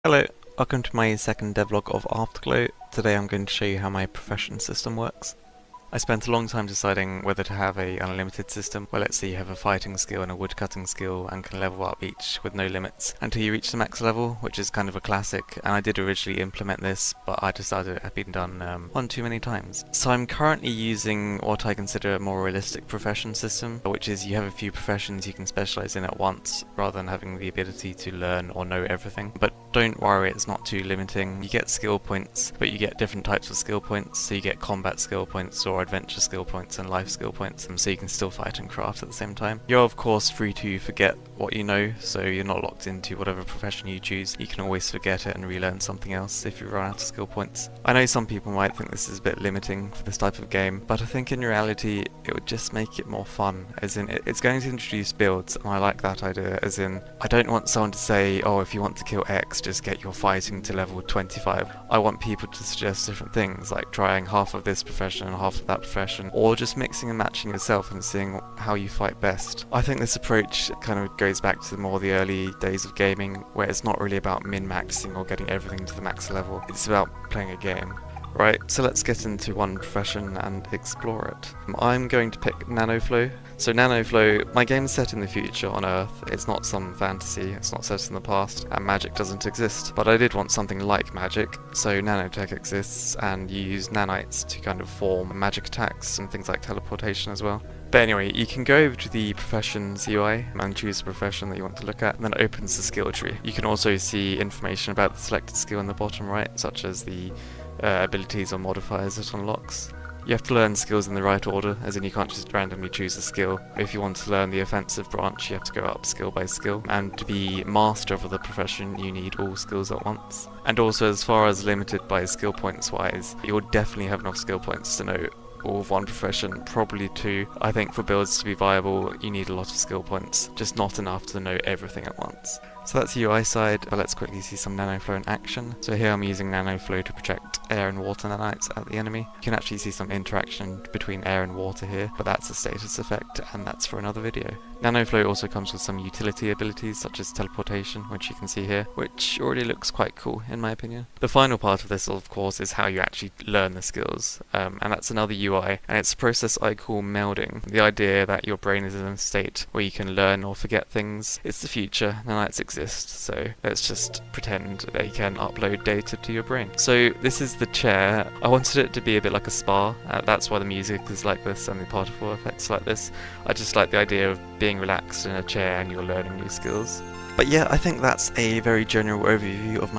Hello, welcome to my second devlog of Afterglow. Today I'm going to show you how my profession system works. I spent a long time deciding whether to have an unlimited system, where let's say you have a fighting skill and a woodcutting skill and can level up each with no limits until you reach the max level, which is kind of a classic, and I did originally implement this, but I decided it had been done one too many times. So I'm currently using what I consider a more realistic profession system, which is you have a few professions you can specialise in at once, rather than having the ability to learn or know everything. But don't worry, it's not too limiting. You get skill points, but you get different types of skill points, so you get combat skill points or adventure skill points and life skill points, and so you can still fight and craft at the same time. You're of course free to forget what you know, so you're not locked into whatever profession you choose. You can always forget it and relearn something else if you run out of skill points. I know some people might think this is a bit limiting for this type of game, but I think in reality it would just make it more fun, as in it's going to introduce builds, and I like that idea, as in I don't want someone to say, oh, if you want to kill X, just get your fighting to level 25. I want people to suggest different things, like trying half of this profession and half of that profession, or just mixing and matching yourself and seeing how you fight best. I think this approach kind of goes back to the early days of gaming, where it's not really about min-maxing or getting everything to the max level, it's about playing a game. Right, so let's get into one profession and explore it. I'm going to pick nanoflow. So nanoflow, my game's set in the future on Earth. It's not some fantasy, it's not set in the past, and magic doesn't exist. But I did want something like magic, so nanotech exists, and you use nanites to kind of form magic attacks and things like teleportation as well. But anyway, you can go over to the professions UI and choose the profession that you want to look at, and then it opens the skill tree. You can also see information about the selected skill in the bottom right, such as the abilities or modifiers it unlocks. You have to learn skills in the right order, as in you can't just randomly choose a skill. If you want to learn the offensive branch, you have to go up skill by skill, and to be master of the profession you need all skills at once. And also, as far as limited by skill points wise, you'll definitely have enough skill points to know all of one profession, probably two. I think for builds to be viable you need a lot of skill points, just not enough to know everything at once. So that's the UI side, but let's quickly see some nanoflow in action. So here I'm using nanoflow to project air and water nanites at the enemy. You can actually see some interaction between air and water here, but that's a status effect, and that's for another video. Nanoflow also comes with some utility abilities such as teleportation, which you can see here, which already looks quite cool in my opinion. The final part of this, of course, is how you actually learn the skills, and that's another UI, and it's a process I call melding. The idea that your brain is in a state where you can learn or forget things. It's the future, nanites exist, so let's just pretend they can upload data to your brain. So this is the chair. I wanted it to be a bit like a spa, that's why the music is like this and the particle effects like this. I just like the idea of being relaxed in a chair and you're learning new skills. But yeah, I think that's a very general overview of my